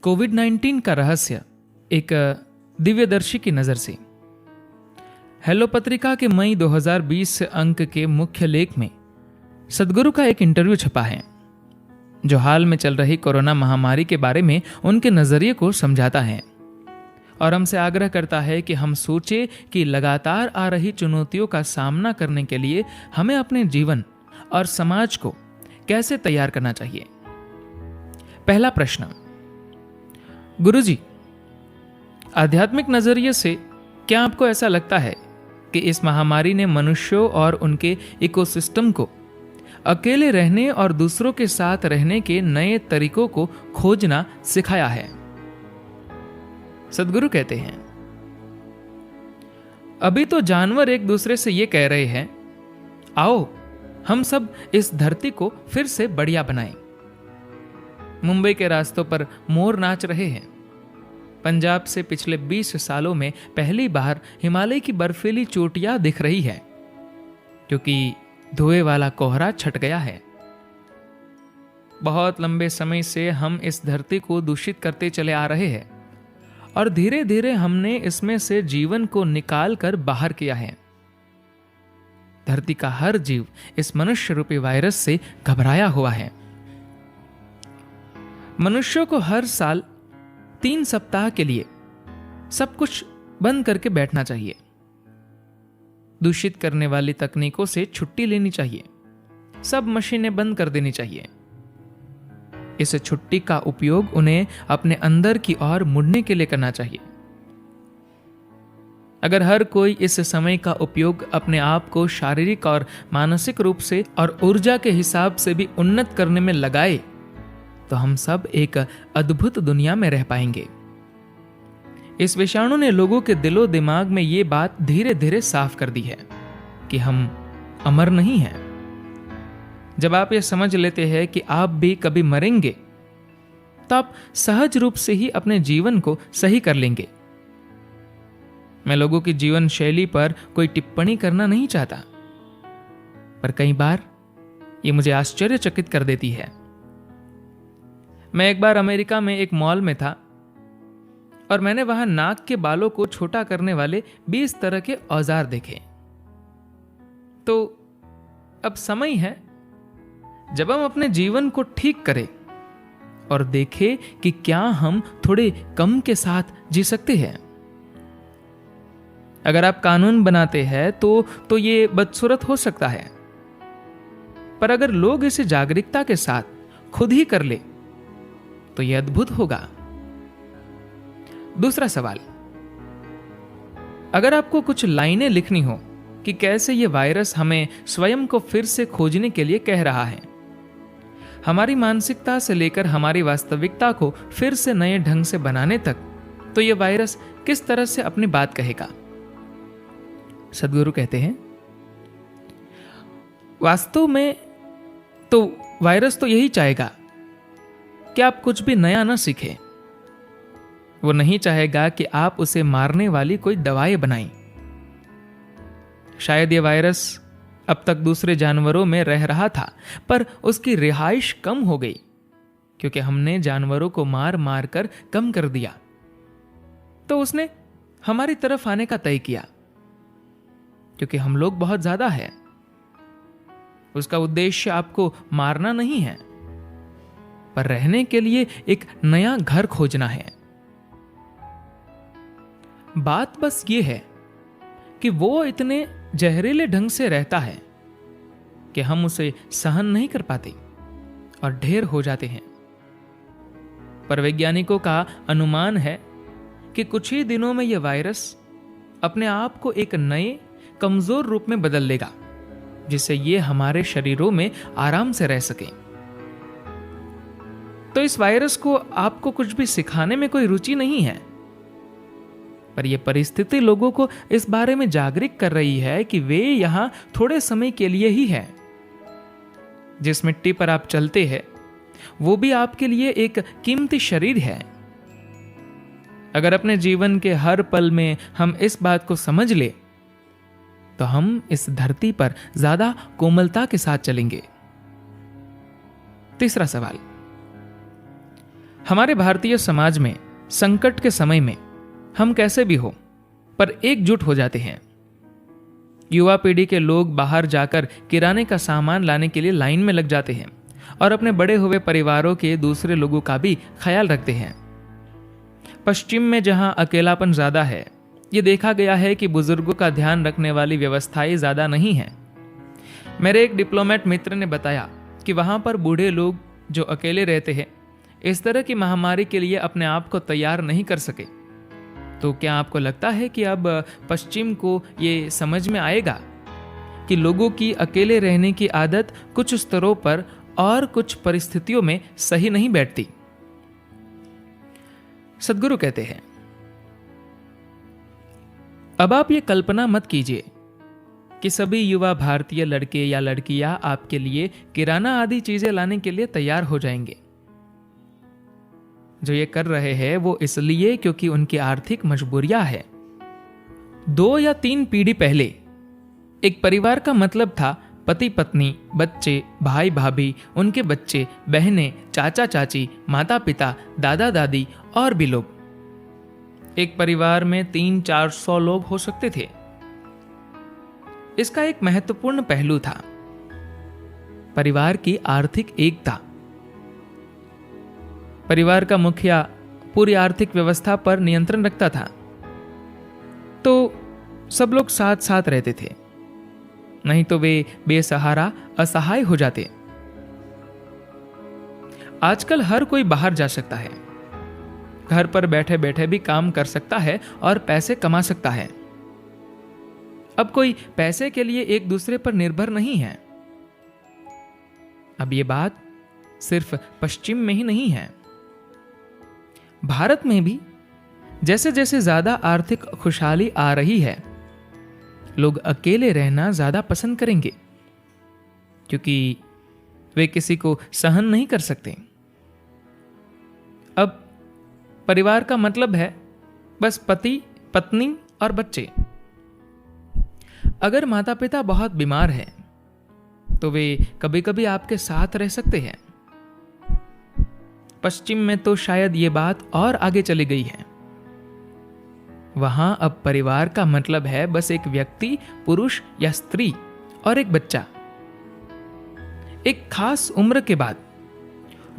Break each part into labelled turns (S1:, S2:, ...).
S1: कोविड-19 का रहस्य एक दिव्यदर्शी की नजर से। हेलो पत्रिका के मई 2020 अंक के मुख्य लेख में सदगुरु का एक इंटरव्यू छपा है जो हाल में चल रही कोरोना महामारी के बारे में उनके नजरिए को समझाता है और हमसे आग्रह करता है कि हम सोचें कि लगातार आ रही चुनौतियों का सामना करने के लिए हमें अपने जीवन और समाज को कैसे तैयार करना चाहिए। पहला प्रश्न, गुरुजी, आध्यात्मिक नजरिए से क्या आपको ऐसा लगता है कि इस महामारी ने मनुष्यों और उनके इकोसिस्टम को अकेले रहने और दूसरों के साथ रहने के नए तरीकों को खोजना सिखाया है? सदगुरु कहते हैं, अभी तो जानवर एक दूसरे से ये कह रहे हैं, आओ हम सब इस धरती को फिर से बढ़िया बनाएं। मुंबई के रास्तों पर मोर नाच रहे हैं। पंजाब से पिछले 20 सालों में पहली बार हिमालय की बर्फीली चोटियां दिख रही है क्योंकि धुएं वाला कोहरा छट गया है। बहुत लंबे समय से हम इस धरती को दूषित करते चले आ रहे हैं और धीरे धीरे हमने इसमें से जीवन को निकाल कर बाहर किया है। धरती का हर जीव इस मनुष्य रूपी वायरस से घबराया हुआ है। मनुष्यों को हर साल 3 सप्ताह के लिए सब कुछ बंद करके बैठना चाहिए। दूषित करने वाली तकनीकों से छुट्टी लेनी चाहिए। सब मशीनें बंद कर देनी चाहिए। इस छुट्टी का उपयोग उन्हें अपने अंदर की ओर मुड़ने के लिए करना चाहिए। अगर हर कोई इस समय का उपयोग अपने आप को शारीरिक और मानसिक रूप से और ऊर्जा के हिसाब से भी उन्नत करने में लगाए तो हम सब एक अद्भुत दुनिया में रह पाएंगे। इस विषाणु ने लोगों के दिलो दिमाग में ये बात धीरे धीरे साफ कर दी है कि हम अमर नहीं हैं। जब आप ये समझ लेते हैं कि आप भी कभी मरेंगे तो आप सहज रूप से ही अपने जीवन को सही कर लेंगे। मैं लोगों की जीवन शैली पर कोई टिप्पणी करना नहीं चाहता, पर कई बार ये मुझे आश्चर्यचकित कर देती है। मैं एक बार अमेरिका में एक मॉल में था और मैंने वहां नाक के बालों को छोटा करने वाले 20 तरह के औजार देखे। तो अब समय है जब हम अपने जीवन को ठीक करें और देखें कि क्या हम थोड़े कम के साथ जी सकते हैं। अगर आप कानून बनाते हैं तो ये बदसूरत हो सकता है, पर अगर लोग इसे जागरूकता के साथ खुद ही कर ले तो यह अद्भुत होगा। दूसरा सवाल, अगर आपको कुछ लाइनें लिखनी हो कि कैसे यह वायरस हमें स्वयं को फिर से खोजने के लिए कह रहा है, हमारी मानसिकता से लेकर हमारी वास्तविकता को फिर से नए ढंग से बनाने तक, तो यह वायरस किस तरह से अपनी बात कहेगा? सदगुरु कहते हैं, वास्तव में तो वायरस तो यही चाहेगा कि आप कुछ भी नया न सीखें। वो नहीं चाहेगा कि आप उसे मारने वाली कोई दवाई बनाएं। शायद ये वायरस अब तक दूसरे जानवरों में रह रहा था, पर उसकी रिहाइश कम हो गई क्योंकि हमने जानवरों को मार मार कर कम कर दिया। तो उसने हमारी तरफ आने का तय किया क्योंकि हम लोग बहुत ज्यादा हैं। उसका उद्देश्य आपको मारना नहीं है, पर रहने के लिए एक नया घर खोजना है। बात बस ये है कि वो इतने जहरीले ढंग से रहता है कि हम उसे सहन नहीं कर पाते और ढेर हो जाते हैं। पर वैज्ञानिकों का अनुमान है कि कुछ ही दिनों में यह वायरस अपने आप को एक नए कमजोर रूप में बदल लेगा जिससे ये हमारे शरीरों में आराम से रह सके। तो इस वायरस को आपको कुछ भी सिखाने में कोई रुचि नहीं है, पर यह परिस्थिति लोगों को इस बारे में जागरूक कर रही है कि वे यहां थोड़े समय के लिए ही है। जिस मिट्टी पर आप चलते हैं वो भी आपके लिए एक कीमती शरीर है। अगर अपने जीवन के हर पल में हम इस बात को समझ ले तो हम इस धरती पर ज्यादा कोमलता के साथ चलेंगे। तीसरा सवाल, हमारे भारतीय समाज में संकट के समय में हम कैसे भी हो पर एकजुट हो जाते हैं। युवा पीढ़ी के लोग बाहर जाकर किराने का सामान लाने के लिए लाइन में लग जाते हैं और अपने बड़े हुए परिवारों के दूसरे लोगों का भी ख्याल रखते हैं। पश्चिम में जहां अकेलापन ज्यादा है, ये देखा गया है कि बुजुर्गों का ध्यान रखने वाली व्यवस्थाएं ज्यादा नहीं हैं। मेरे एक डिप्लोमेट मित्र ने बताया कि वहां पर बूढ़े लोग जो अकेले रहते हैं इस तरह की महामारी के लिए अपने आप को तैयार नहीं कर सके। तो क्या आपको लगता है कि अब पश्चिम को ये समझ में आएगा कि लोगों की अकेले रहने की आदत कुछ स्तरों पर और कुछ परिस्थितियों में सही नहीं बैठती? सद्गुरु कहते हैं, अब आप ये कल्पना मत कीजिए कि सभी युवा भारतीय लड़के या लड़कियां आपके लिए किराना आदि चीजें लाने के लिए तैयार हो जाएंगे। जो ये कर रहे हैं वो इसलिए क्योंकि उनकी आर्थिक मजबूरियां है। 2 या 3 पीढ़ी पहले एक परिवार का मतलब था पति पत्नी, बच्चे, भाई भाभी, उनके बच्चे, बहनें, चाचा चाची, माता पिता, दादा दादी और भी लोग। एक परिवार में 300-400 लोग हो सकते थे। इसका एक महत्वपूर्ण पहलू था परिवार की आर्थिक एकता। परिवार का मुखिया पूरी आर्थिक व्यवस्था पर नियंत्रण रखता था, तो सब लोग साथ साथ रहते थे, नहीं तो वे बेसहारा असहाय हो जाते। आजकल हर कोई बाहर जा सकता है, घर पर बैठे बैठे भी काम कर सकता है और पैसे कमा सकता है। अब कोई पैसे के लिए एक दूसरे पर निर्भर नहीं है। अब ये बात सिर्फ पश्चिम में ही नहीं है, भारत में भी जैसे जैसे ज्यादा आर्थिक खुशहाली आ रही है, लोग अकेले रहना ज्यादा पसंद करेंगे क्योंकि वे किसी को सहन नहीं कर सकते। अब परिवार का मतलब है बस पति, पत्नी और बच्चे। अगर माता पिता बहुत बीमार हैं, तो वे कभी कभी आपके साथ रह सकते हैं। पश्चिम में तो शायद ये बात और आगे चली गई है। वहां अब परिवार का मतलब है बस एक व्यक्ति, पुरुष या स्त्री और एक बच्चा। एक खास उम्र के बाद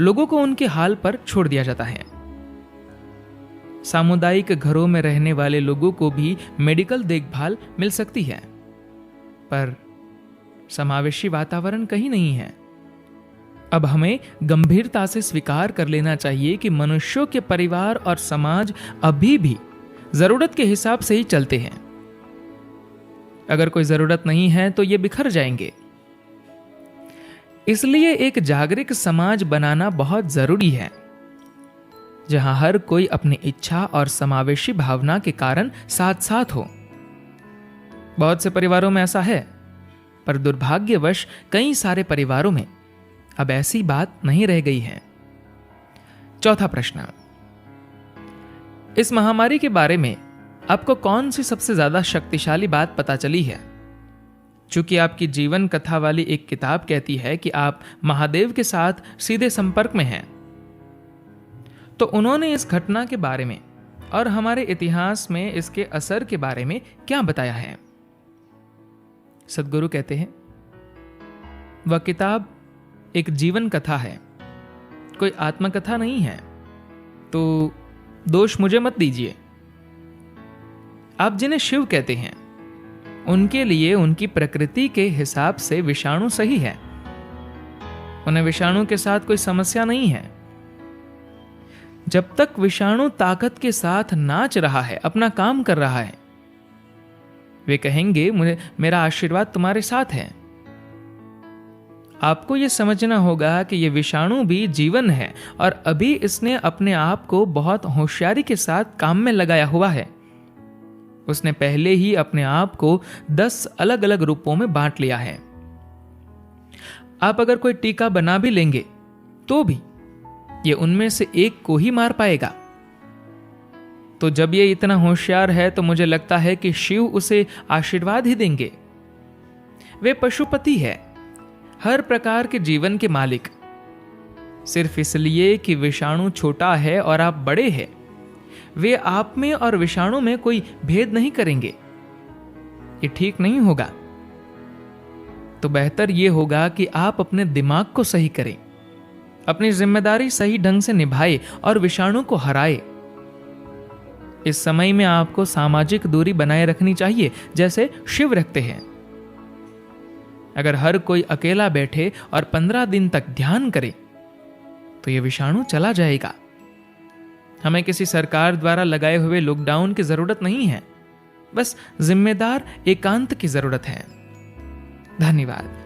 S1: लोगों को उनके हाल पर छोड़ दिया जाता है। सामुदायिक घरों में रहने वाले लोगों को भी मेडिकल देखभाल मिल सकती है, पर समावेशी वातावरण कहीं नहीं है। अब हमें गंभीरता से स्वीकार कर लेना चाहिए कि मनुष्यों के परिवार और समाज अभी भी जरूरत के हिसाब से ही चलते हैं। अगर कोई जरूरत नहीं है तो ये बिखर जाएंगे। इसलिए एक जागरूक समाज बनाना बहुत जरूरी है, जहां हर कोई अपनी इच्छा और समावेशी भावना के कारण साथ साथ हो। बहुत से परिवारों में ऐसा है, पर दुर्भाग्यवश कई सारे परिवारों में अब ऐसी बात नहीं रह गई है। चौथा प्रश्न, इस महामारी के बारे में आपको कौन सी सबसे ज्यादा शक्तिशाली बात पता चली है? चूंकि आपकी जीवन कथा वाली एक किताब कहती है कि आप महादेव के साथ सीधे संपर्क में हैं, तो उन्होंने इस घटना के बारे में और हमारे इतिहास में इसके असर के बारे में क्या बताया है? सद्गुरु कहते हैं, वह किताब एक जीवन कथा है, कोई आत्मकथा नहीं है, तो दोष मुझे मत दीजिए। आप जिन्हें शिव कहते हैं, उनके लिए उनकी प्रकृति के हिसाब से विषाणु सही है। उन्हें विषाणु के साथ कोई समस्या नहीं है। जब तक विषाणु ताकत के साथ नाच रहा है, अपना काम कर रहा है, वे कहेंगे मेरा आशीर्वाद तुम्हारे साथ है। आपको यह समझना होगा कि यह विषाणु भी जीवन है और अभी इसने अपने आप को बहुत होशियारी के साथ काम में लगाया हुआ है। उसने पहले ही अपने आप को 10 अलग अलग रूपों में बांट लिया है। आप अगर कोई टीका बना भी लेंगे तो भी ये उनमें से एक को ही मार पाएगा। तो जब ये इतना होशियार है तो मुझे लगता है कि शिव उसे आशीर्वाद ही देंगे। वे पशुपति है, हर प्रकार के जीवन के मालिक। सिर्फ इसलिए कि विषाणु छोटा है और आप बड़े हैं। वे आप में और विषाणु में कोई भेद नहीं करेंगे। ये ठीक नहीं होगा। तो बेहतर ये होगा कि आप अपने दिमाग को सही करें, अपनी जिम्मेदारी सही ढंग से निभाए और विषाणु को हराए। इस समय में आपको सामाजिक दूरी बनाए रखनी चाहिए, जैसे शिव रखते हैं। अगर हर कोई अकेला बैठे और 15 दिन तक ध्यान करे तो यह विषाणु चला जाएगा। हमें किसी सरकार द्वारा लगाए हुए लॉकडाउन की जरूरत नहीं है, बस जिम्मेदार एकांत की जरूरत है। धन्यवाद।